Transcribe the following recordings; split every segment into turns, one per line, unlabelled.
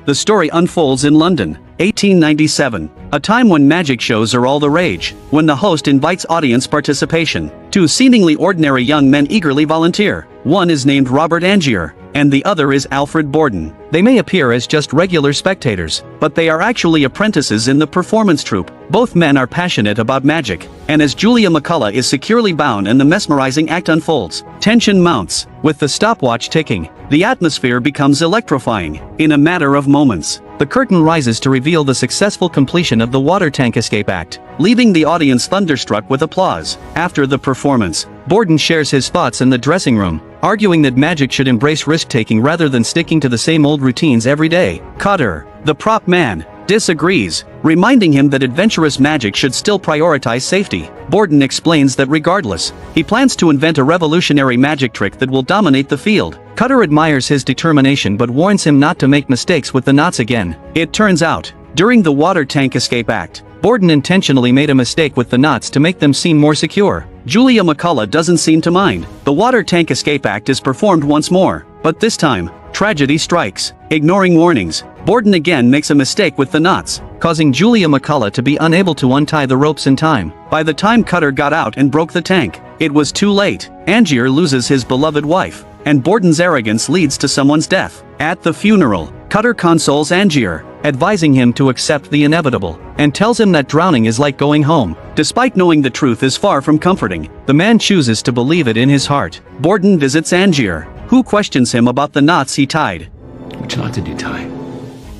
The story unfolds in London, 1897, a time when magic shows are all the rage. When the host invites audience participation, two seemingly ordinary young men eagerly volunteer. One is named Robert Angier, and the other is Alfred Borden. They may appear as just regular spectators, but they are actually apprentices in the performance troupe. Both men are passionate about magic, and as Julia McCullough is securely bound and the mesmerizing act unfolds, tension mounts. With the stopwatch ticking, the atmosphere becomes electrifying. In a matter of moments, the curtain rises to reveal the successful completion of the water tank escape act, leaving the audience thunderstruck with applause. After the performance, Borden shares his thoughts in the dressing room, arguing that magic should embrace risk-taking rather than sticking to the same old routines every day. Cutter, the prop man, disagrees, reminding him that adventurous magic should still prioritize safety. Borden explains that regardless, he plans to invent a revolutionary magic trick that will dominate the field. Cutter admires his determination but warns him not to make mistakes with the knots again. It turns out, during the water tank escape act, Borden intentionally made a mistake with the knots to make them seem more secure. Julia McCullough doesn't seem to mind. The water tank escape act is performed once more, but this time, tragedy strikes. Ignoring warnings, Borden again makes a mistake with the knots, causing Julia McCullough to be unable to untie the ropes in time. By the time Cutter got out and broke the tank, it was too late. Angier loses his beloved wife, and Borden's arrogance leads to someone's death. At the funeral, Cutter consoles Angier, advising him to accept the inevitable, and tells him that drowning is like going home. Despite knowing the truth is far from comforting, the man chooses to believe it in his heart. Borden visits Angier, who questions him about the knots he tied.
Which knot did you tie?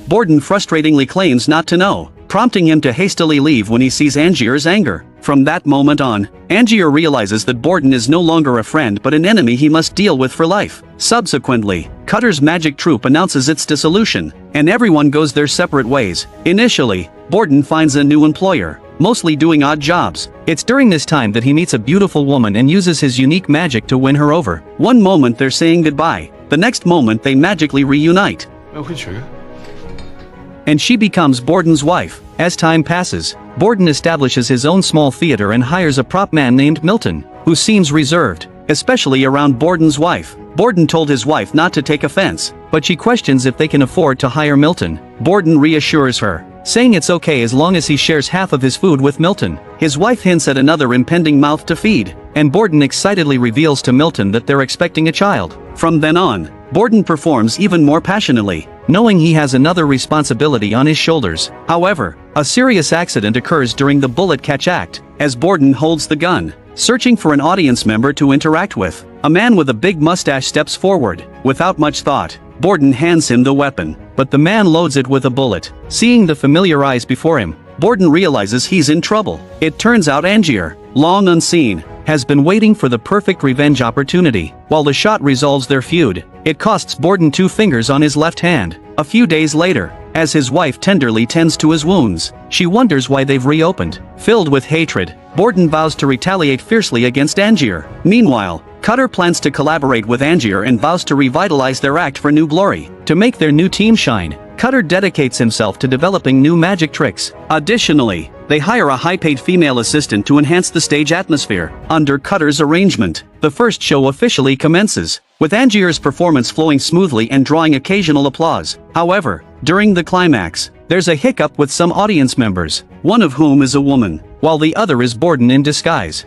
Borden frustratingly claims not to know, prompting him to hastily leave when he sees Angier's anger. From that moment on, Angier realizes that Borden is no longer a friend but an enemy he must deal with for life. Subsequently, Cutter's magic troupe announces its dissolution, and everyone goes their separate ways. Initially, Borden finds a new employer, mostly doing odd jobs. It's during this time that he meets a beautiful woman and uses his unique magic to win her over. One moment they're saying goodbye, the next moment they magically reunite. And she becomes Borden's wife. As time passes, Borden establishes his own small theater and hires a prop man named Milton, who seems reserved, especially around Borden's wife. Borden told his wife not to take offense, but she questions if they can afford to hire Milton. Borden reassures her, saying it's okay as long as he shares half of his food with Milton. His wife hints at another impending mouth to feed, and Borden excitedly reveals to Milton that they're expecting a child. From then on, Borden performs even more passionately, knowing he has another responsibility on his shoulders. However, a serious accident occurs during the bullet catch act, as Borden holds the gun, searching for an audience member to interact with. A man with a big mustache steps forward. Without much thought, Borden hands him the weapon, but the man loads it with a bullet. Seeing the familiar eyes before him, Borden realizes he's in trouble. It turns out Angier, long unseen, has been waiting for the perfect revenge opportunity. While the shot resolves their feud, it costs Borden 2 fingers on his left hand. A few days later, as his wife tenderly tends to his wounds, she wonders why they've reopened. Filled with hatred, Borden vows to retaliate fiercely against Angier. Meanwhile, Cutter plans to collaborate with Angier and vows to revitalize their act for new glory. To make their new team shine, Cutter dedicates himself to developing new magic tricks. Additionally, they hire a high-paid female assistant to enhance the stage atmosphere. Under Cutter's arrangement, the first show officially commences, with Angier's performance flowing smoothly and drawing occasional applause. However, during the climax, there's a hiccup with some audience members, one of whom is a woman, while the other is Borden in disguise.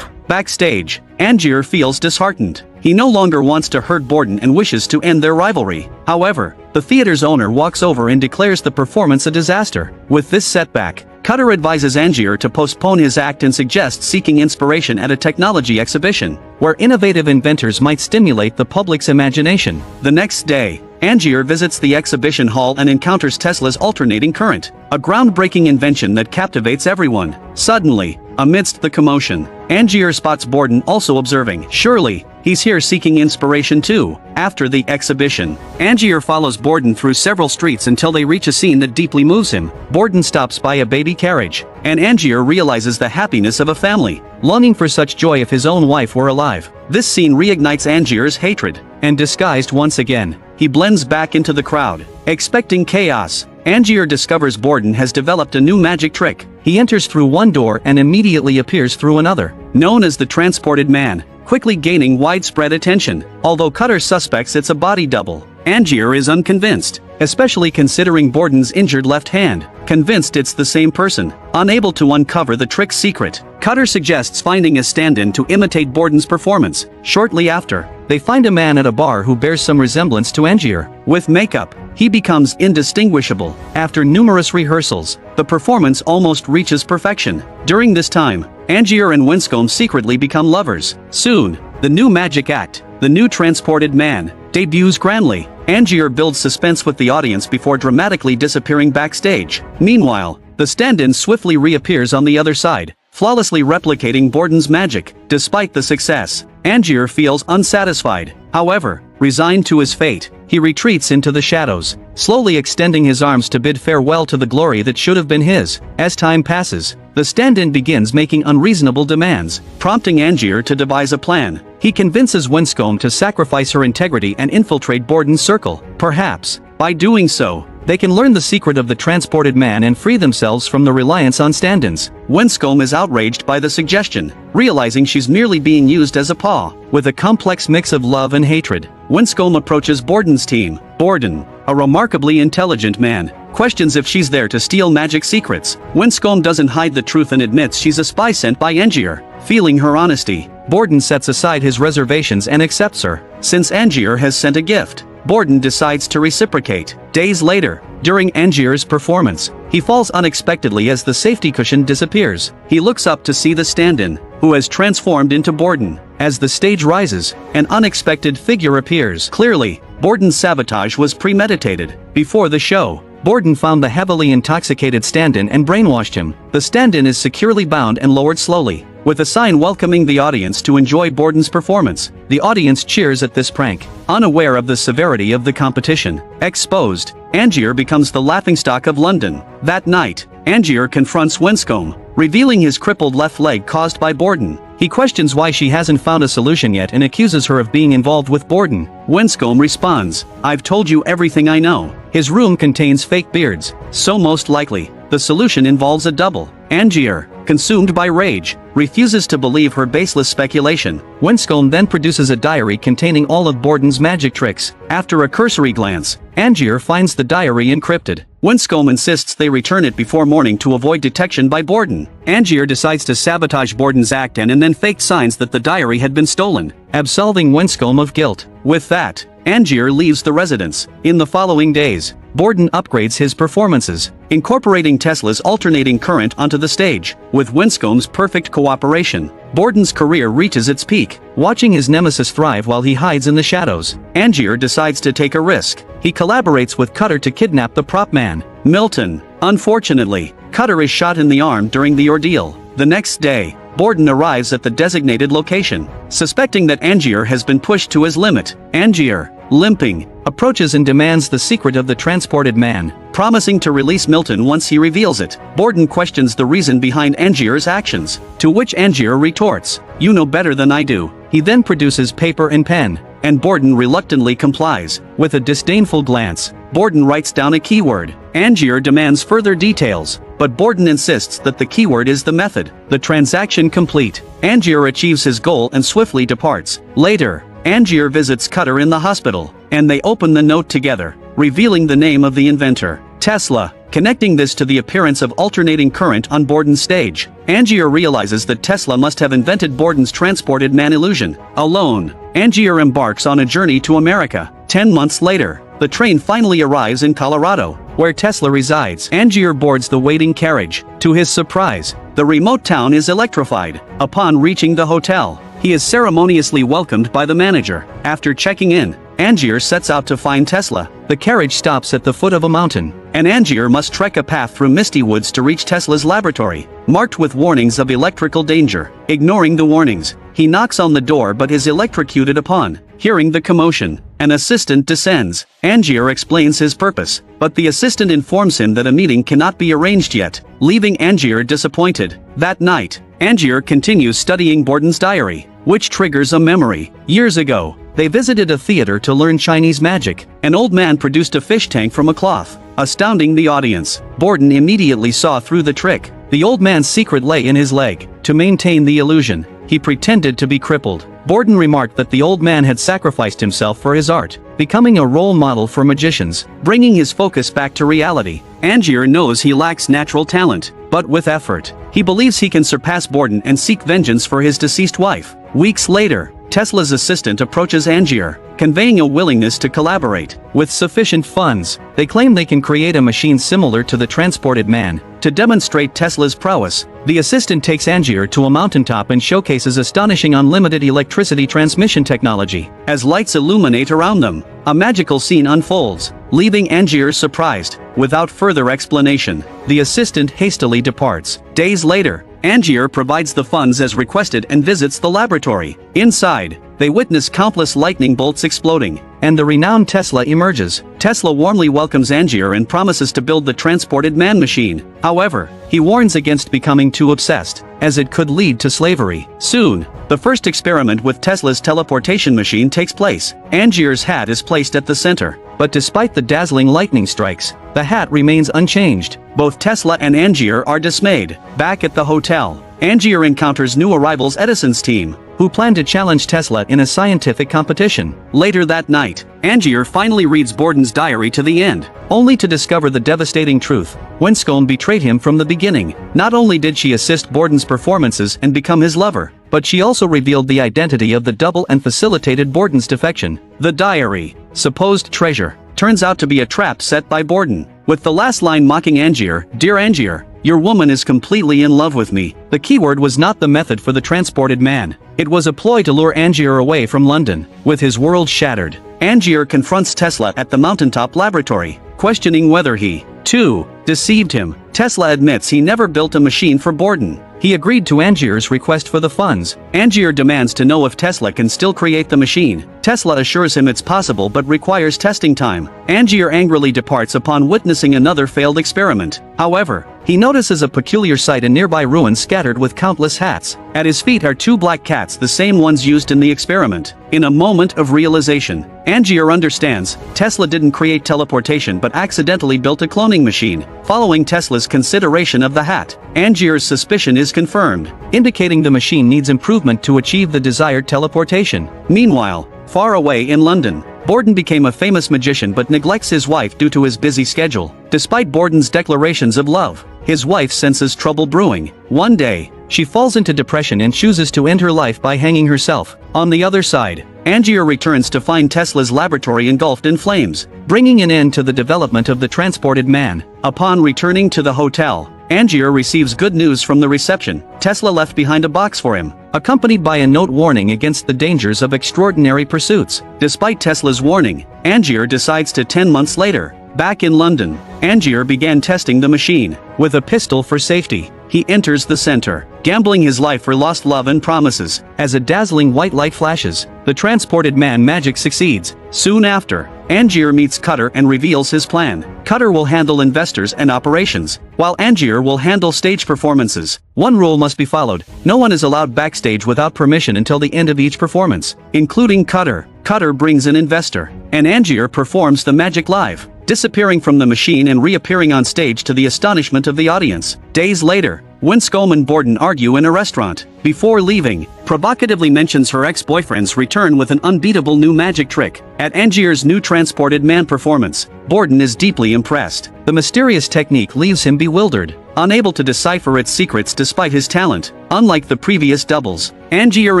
Backstage, Angier feels disheartened. He no longer wants to hurt Borden and wishes to end their rivalry. However, the theater's owner walks over and declares the performance a disaster. With this setback, Cutter advises Angier to postpone his act and suggests seeking inspiration at a technology exhibition, where innovative inventors might stimulate the public's imagination. The next day, Angier visits the exhibition hall and encounters Tesla's alternating current, a groundbreaking invention that captivates everyone. Suddenly, amidst the commotion, Angier spots Borden also observing. Surely, he's here seeking inspiration too. After the exhibition, Angier follows Borden through several streets until they reach a scene that deeply moves him. Borden stops by a baby carriage, and Angier realizes the happiness of a family, longing for such joy if his own wife were alive. This scene reignites Angier's hatred, and disguised once again, he blends back into the crowd, expecting chaos. Angier discovers Borden has developed a new magic trick. He enters through one door and immediately appears through another, known as the Transported Man, quickly gaining widespread attention. Although Cutter suspects it's a body double, Angier is unconvinced, especially considering Borden's injured left hand, convinced it's the same person, unable to uncover the trick's secret. Cutter suggests finding a stand-in to imitate Borden's performance. Shortly after, they find a man at a bar who bears some resemblance to Angier. With makeup, he becomes indistinguishable. After numerous rehearsals, the performance almost reaches perfection. During this time, Angier and Winscombe secretly become lovers. Soon, the new magic act, The New Transported Man, debuts grandly. Angier builds suspense with the audience before dramatically disappearing backstage. Meanwhile, the stand-in swiftly reappears on the other side, flawlessly replicating Borden's magic. Despite the success, Angier feels unsatisfied. However, resigned to his fate, he retreats into the shadows, slowly extending his arms to bid farewell to the glory that should have been his. As time passes, the stand-in begins making unreasonable demands, prompting Angier to devise a plan. He convinces Winscombe to sacrifice her integrity and infiltrate Borden's circle. Perhaps, by doing so, they can learn the secret of the transported man and free themselves from the reliance on stand-ins. Winscombe is outraged by the suggestion, realizing she's merely being used as a pawn. With a complex mix of love and hatred, Winscombe approaches Borden's team. Borden, a remarkably intelligent man, questions if she's there to steal magic secrets. Winscombe doesn't hide the truth and admits she's a spy sent by Angier. Feeling her honesty, Borden sets aside his reservations and accepts her. Since Angier has sent a gift, Borden decides to reciprocate. Days later, during Angier's performance, he falls unexpectedly as the safety cushion disappears. He looks up to see the stand-in, who has transformed into Borden. As the stage rises, an unexpected figure appears. Clearly, Borden's sabotage was premeditated. Before the show, Borden found the heavily intoxicated stand-in and brainwashed him. The stand-in is securely bound and lowered slowly, with a sign welcoming the audience to enjoy Borden's performance. The audience cheers at this prank, unaware of the severity of the competition. Exposed, Angier becomes the laughingstock of London. That night, Angier confronts Winscombe, revealing his crippled left leg caused by Borden. He questions why she hasn't found a solution yet and accuses her of being involved with Borden. Winscombe responds, "I've told you everything I know." His room contains fake beards, so most likely, the solution involves a double. Angier, consumed by rage, refuses to believe her baseless speculation. Winscombe then produces a diary containing all of Borden's magic tricks. After a cursory glance, Angier finds the diary encrypted. Winscombe insists they return it before morning to avoid detection by Borden. Angier decides to sabotage Borden's act and then faked signs that the diary had been stolen, absolving Winscombe of guilt. With that, Angier leaves the residence. In the following days, Borden upgrades his performances, incorporating Tesla's alternating current onto the stage. With Winscombe's perfect cooperation, Borden's career reaches its peak. Watching his nemesis thrive while he hides in the shadows, Angier decides to take a risk. He collaborates with Cutter to kidnap the prop man, Milton. Unfortunately, Cutter is shot in the arm during the ordeal. The next day, Borden arrives at the designated location, suspecting that Angier has been pushed to his limit. Angier, limping, approaches and demands the secret of the transported man, promising to release Milton once he reveals it. Borden questions the reason behind Angier's actions, to which Angier retorts, "You know better than I do." He then produces paper and pen, and Borden reluctantly complies. With a disdainful glance, Borden writes down a keyword. Angier demands further details, but Borden insists that the keyword is the method. The transaction complete, Angier achieves his goal and swiftly departs. Later, Angier visits Cutter in the hospital, and they open the note together, revealing the name of the inventor, Tesla, connecting this to the appearance of alternating current on Borden's stage. Angier realizes that Tesla must have invented Borden's transported man illusion. Alone, Angier embarks on a journey to America. 10 months later, the train finally arrives in Colorado, where Tesla resides. Angier boards the waiting carriage. To his surprise, the remote town is electrified. Upon reaching the hotel, he is ceremoniously welcomed by the manager. After checking in, Angier sets out to find Tesla. The carriage stops at the foot of a mountain, and Angier must trek a path through misty woods to reach Tesla's laboratory, marked with warnings of electrical danger. Ignoring the warnings, he knocks on the door but is electrocuted upon. Hearing the commotion, an assistant descends. Angier explains his purpose, but the assistant informs him that a meeting cannot be arranged yet, leaving Angier disappointed. That night, Angier continues studying Borden's diary, which triggers a memory. Years ago, they visited a theater to learn Chinese magic. An old man produced a fish tank from a cloth, astounding the audience. Borden immediately saw through the trick. The old man's secret lay in his leg. To maintain the illusion, he pretended to be crippled. Borden remarked that the old man had sacrificed himself for his art. becoming a role model for magicians, bringing his focus back to reality. Angier knows he lacks natural talent, but with effort, he believes he can surpass Borden and seek vengeance for his deceased wife. Weeks later, Tesla's assistant approaches Angier, conveying a willingness to collaborate. With sufficient funds, they claim they can create a machine similar to the transported man. To demonstrate Tesla's prowess, the assistant takes Angier to a mountaintop and showcases astonishing unlimited electricity transmission technology. As lights illuminate around them, a magical scene unfolds, leaving Angier surprised. Without further explanation, the assistant hastily departs. Days later, Angier provides the funds as requested and visits the laboratory. Inside, they witness countless lightning bolts exploding, and the renowned Tesla emerges. Tesla warmly welcomes Angier and promises to build the transported man machine. However, he warns against becoming too obsessed, as it could lead to slavery. Soon, the first experiment with Tesla's teleportation machine takes place. Angier's hat is placed at the center, but despite the dazzling lightning strikes, the hat remains unchanged. Both Tesla and Angier are dismayed. Back at the hotel, Angier encounters new arrivals Edison's team, who plan to challenge Tesla in a scientific competition. Later that night, Angier finally reads Borden's diary to the end, only to discover the devastating truth. Winscombe betrayed him from the beginning. Not only did she assist Borden's performances and become his lover, but she also revealed the identity of the double and facilitated Borden's defection. The diary, supposed treasure, turns out to be a trap set by Borden, with the last line mocking Angier, "Dear Angier, your woman is completely in love with me." The keyword was not the method for the transported man. It was a ploy to lure Angier away from London. With his world shattered, Angier confronts Tesla at the mountaintop laboratory, questioning whether he, too, deceived him. Tesla admits he never built a machine for Borden. He agreed to Angier's request for the funds. Angier demands to know if Tesla can still create the machine. Tesla assures him it's possible but requires testing time. Angier angrily departs upon witnessing another failed experiment. However, he notices a peculiar sight in nearby ruins scattered with countless hats. At his feet are two black cats, the same ones used in the experiment. In a moment of realization, Angier understands Tesla didn't create teleportation but accidentally built a cloning machine. Following Tesla's consideration of the hat, Angier's suspicion is confirmed, indicating the machine needs improvement to achieve the desired teleportation. Meanwhile, far away in London, Borden became a famous magician but neglects his wife due to his busy schedule. Despite Borden's declarations of love, his wife senses trouble brewing. One day, she falls into depression and chooses to end her life by hanging herself. On the other side, Angier returns to find Tesla's laboratory engulfed in flames, bringing an end to the development of the transported man. Upon returning to the hotel, Angier receives good news from the reception. Tesla left behind a box for him, accompanied by a note warning against the dangers of extraordinary pursuits. Despite Tesla's warning, Angier decides to 10 months later. Back in London, Angier began testing the machine. With a pistol for safety, he enters the center, gambling his life for lost love and promises. As a dazzling white light flashes, the transported man magic succeeds. Soon after, Angier meets Cutter and reveals his plan. Cutter will handle investors and operations, while Angier will handle stage performances. One rule must be followed: no one is allowed backstage without permission until the end of each performance, including Cutter. Cutter brings an investor, and Angier performs the magic live, disappearing from the machine and reappearing on stage to the astonishment of the audience. Days later, Winscombe and Borden argue in a restaurant. Before leaving, provocatively mentions her ex-boyfriend's return with an unbeatable new magic trick. At Angier's new transported man performance, Borden is deeply impressed. The mysterious technique leaves him bewildered, unable to decipher its secrets despite his talent. Unlike the previous doubles, Angier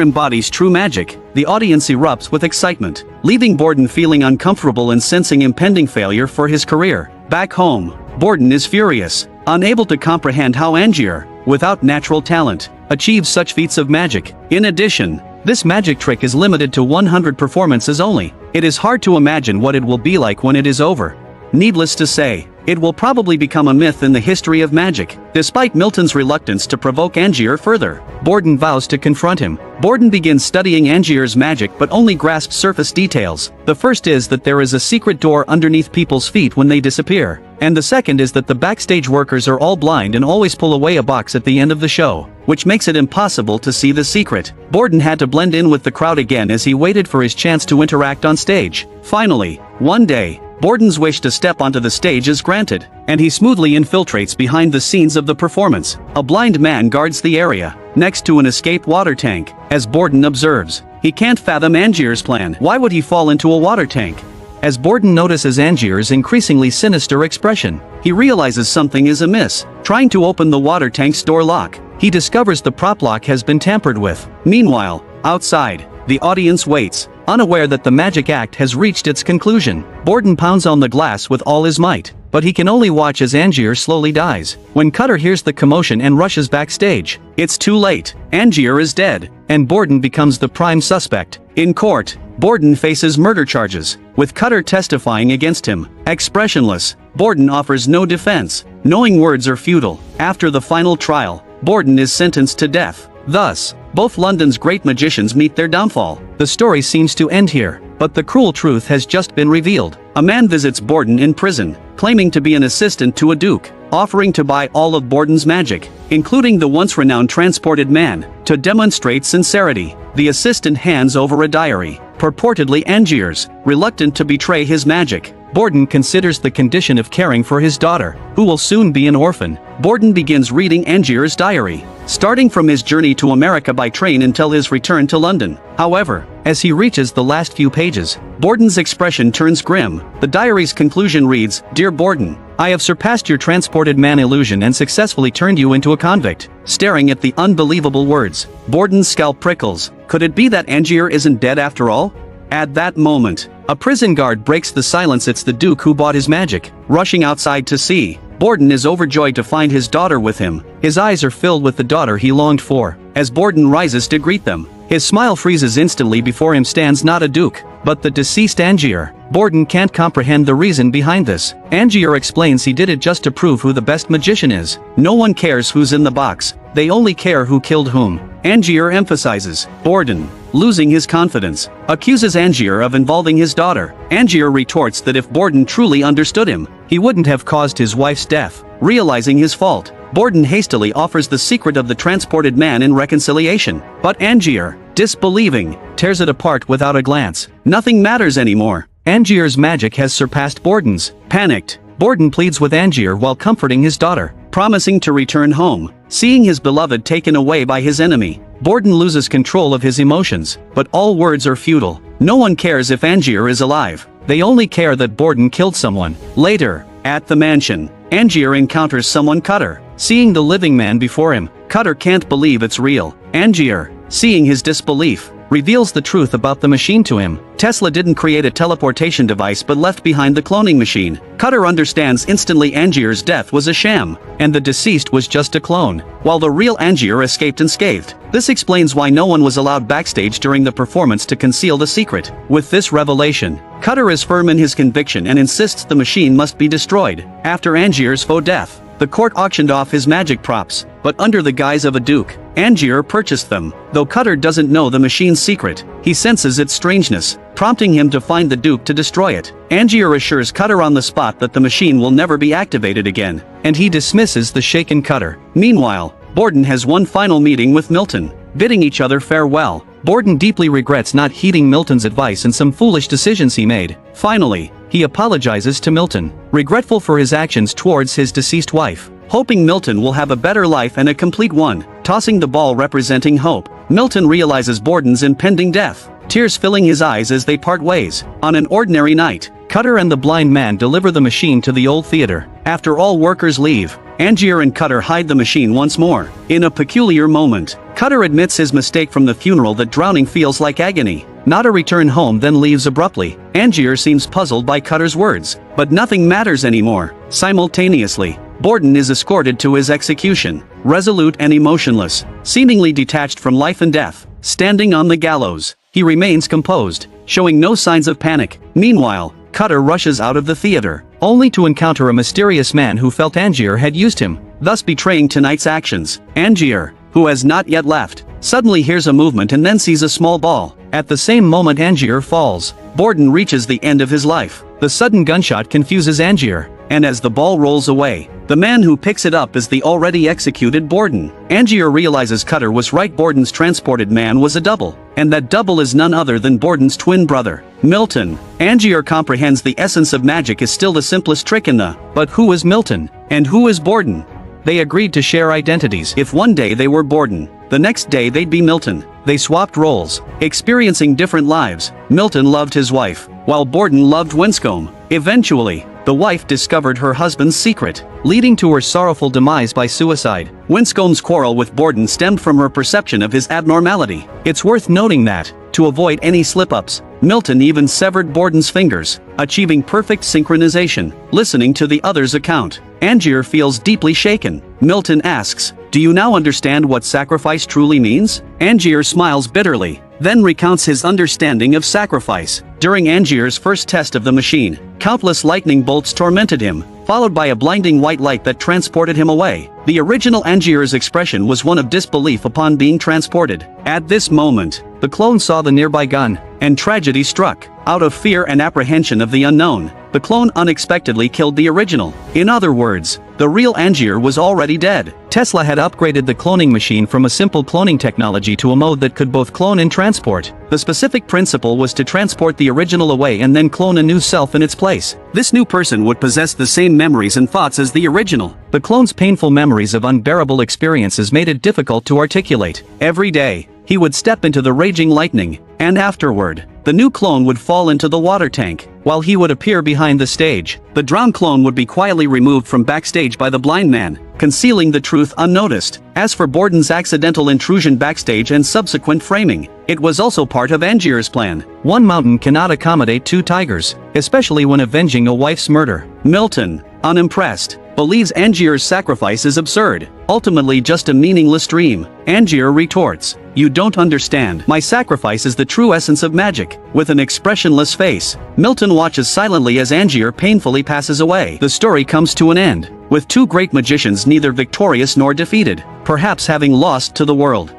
embodies true magic. The audience erupts with excitement, leaving Borden feeling uncomfortable and sensing impending failure for his career. Back home, Borden is furious, unable to comprehend how Angier, without natural talent, achieves such feats of magic. In addition, this magic trick is limited to 100 performances only. It is hard to imagine what it will be like when it is over. Needless to say, it will probably become a myth in the history of magic. Despite Milton's reluctance to provoke Angier further, Borden vows to confront him. Borden begins studying Angier's magic but only grasps surface details. The first is that there is a secret door underneath people's feet when they disappear, and the second is that the backstage workers are all blind and always pull away a box at the end of the show, which makes it impossible to see the secret. Borden had to blend in with the crowd again as he waited for his chance to interact on stage. Finally, one day, Borden's wish to step onto the stage is granted, and he smoothly infiltrates behind the scenes of the performance. A blind man guards the area, next to an escape water tank. As Borden observes, he can't fathom Angier's plan. Why would he fall into a water tank? as Borden notices Angier's increasingly sinister expression. He realizes something is amiss. Trying to open the water tank's door lock, he discovers the prop lock has been tampered with. Meanwhile, outside, the audience waits, unaware that the magic act has reached its conclusion. Borden pounds on the glass with all his might, but he can only watch as Angier slowly dies. When Cutter hears the commotion and rushes backstage, it's too late. Angier is dead, and Borden becomes the prime suspect. In court, Borden faces murder charges, with Cutter testifying against him. Expressionless, Borden offers no defense, knowing words are futile. After the final trial, Borden is sentenced to death. Thus, both London's great magicians meet their downfall. The story seems to end here, but the cruel truth has just been revealed. A man visits Borden in prison, claiming to be an assistant to a duke, offering to buy all of Borden's magic, including the once renowned transported man. To demonstrate sincerity, the assistant hands over a diary, purportedly Angier's. Reluctant to betray his magic, Borden considers the condition of caring for his daughter, who will soon be an orphan. Borden begins reading Angier's diary, starting from his journey to America by train until his return to London. However, as he reaches the last few pages, Borden's expression turns grim. The diary's conclusion reads, "Dear Borden, I have surpassed your transported man illusion and successfully turned you into a convict." Staring at the unbelievable words, Borden's scalp prickles. Could it be that Angier isn't dead after all? At that moment, a prison guard breaks the silence. It's the Duke who bought his magic. Rushing outside to see, Borden is overjoyed to find his daughter with him. His eyes are filled with the daughter he longed for. As Borden rises to greet them, his smile freezes instantly. Before him stands not a duke, but the deceased Angier. Borden can't comprehend the reason behind this. Angier explains he did it just to prove who the best magician is. No one cares who's in the box, they only care who killed whom. Angier emphasizes. Borden, losing his confidence, accuses Angier of involving his daughter. Angier retorts that if Borden truly understood him, he wouldn't have caused his wife's death. Realizing his fault, Borden hastily offers the secret of the transported man in reconciliation. But Angier, disbelieving, tears it apart without a glance. Nothing matters anymore. Angier's magic has surpassed Borden's. Panicked, Borden pleads with Angier while comforting his daughter, promising to return home. Seeing his beloved taken away by his enemy, Borden loses control of his emotions. But all words are futile. No one cares if Angier is alive. They only care that Borden killed someone. Later, at the mansion, Angier encounters someone. Cutter. Seeing the living man before him, Cutter can't believe it's real. Angier, seeing his disbelief, reveals the truth about the machine to him. Tesla didn't create a teleportation device but left behind the cloning machine. Cutter understands instantly Angier's death was a sham, and the deceased was just a clone, while the real Angier escaped unscathed. This explains why no one was allowed backstage during the performance to conceal the secret. With this revelation, Cutter is firm in his conviction and insists the machine must be destroyed. After Angier's faux death, the court auctioned off his magic props, but under the guise of a duke, Angier purchased them. Though Cutter doesn't know the machine's secret, he senses its strangeness, prompting him to find the duke to destroy it. Angier assures Cutter on the spot that the machine will never be activated again, and he dismisses the shaken Cutter. Meanwhile, Borden has one final meeting with Milton, bidding each other farewell. Borden deeply regrets not heeding Milton's advice and some foolish decisions he made. Finally, he apologizes to Milton, regretful for his actions towards his deceased wife, hoping Milton will have a better life and a complete one. Tossing the ball representing hope, Milton realizes Borden's impending death, tears filling his eyes as they part ways. On an ordinary night, Cutter and the blind man deliver the machine to the old theater. After all workers leave, Angier and Cutter hide the machine once more. In a peculiar moment, Cutter admits his mistake from the funeral, that drowning feels like agony, not a return home, then leaves abruptly. Angier seems puzzled by Cutter's words, but nothing matters anymore. Simultaneously, Borden is escorted to his execution, resolute and emotionless, seemingly detached from life and death. Standing on the gallows, he remains composed, showing no signs of panic. Meanwhile, Cutter rushes out of the theater, only to encounter a mysterious man who felt Angier had used him, thus betraying tonight's actions. Angier, who has not yet left, suddenly hears a movement and then sees a small ball. At the same moment Angier falls. Borden reaches the end of his life. The sudden gunshot confuses Angier, and as the ball rolls away, the man who picks it up is the already executed Borden. Angier realizes Cutter was right. Borden's transported man was a double, and that double is none other than Borden's twin brother, Milton. Angier comprehends the essence of magic is still the simplest trick in the, but who is Milton, and who is Borden? They agreed to share identities. If one day they were Borden, the next day they'd be Milton. They swapped roles, experiencing different lives. Milton loved his wife, while Borden loved Winscombe. Eventually, the wife discovered her husband's secret, leading to her sorrowful demise by suicide. Winscombe's quarrel with Borden stemmed from her perception of his abnormality. It's worth noting that, to avoid any slip-ups, Milton even severed Borden's fingers, achieving perfect synchronization. Listening to the other's account, Angier feels deeply shaken. Milton asks, "Do you now understand what sacrifice truly means?" Angier smiles bitterly, then recounts his understanding of sacrifice. During Angier's first test of the machine, countless lightning bolts tormented him, followed by a blinding white light that transported him away. The original Angier's expression was one of disbelief upon being transported. At this moment, the clone saw the nearby gun, and tragedy struck. Out of fear and apprehension of the unknown, the clone unexpectedly killed the original. In other words, the real Angier was already dead. Tesla had upgraded the cloning machine from a simple cloning technology to a mode that could both clone and transport. The specific principle was to transport the original away and then clone a new self in its place. This new person would possess the same memories and thoughts as the original. The clone's painful memories of unbearable experiences made it difficult to articulate. Every day, he would step into the raging lightning, and afterward, the new clone would fall into the water tank, while he would appear behind the stage. The drowned clone would be quietly removed from backstage by the blind man, concealing the truth unnoticed. As for Borden's accidental intrusion backstage and subsequent framing, it was also part of Angier's plan. One mountain cannot accommodate two tigers, especially when avenging a wife's murder. Milton, unimpressed, believes Angier's sacrifice is absurd, ultimately just a meaningless dream. Angier retorts, "You don't understand. My sacrifice is the true essence of magic." With an expressionless face, Milton watches silently as Angier painfully passes away. The story comes to an end, with two great magicians neither victorious nor defeated, perhaps having lost to the world.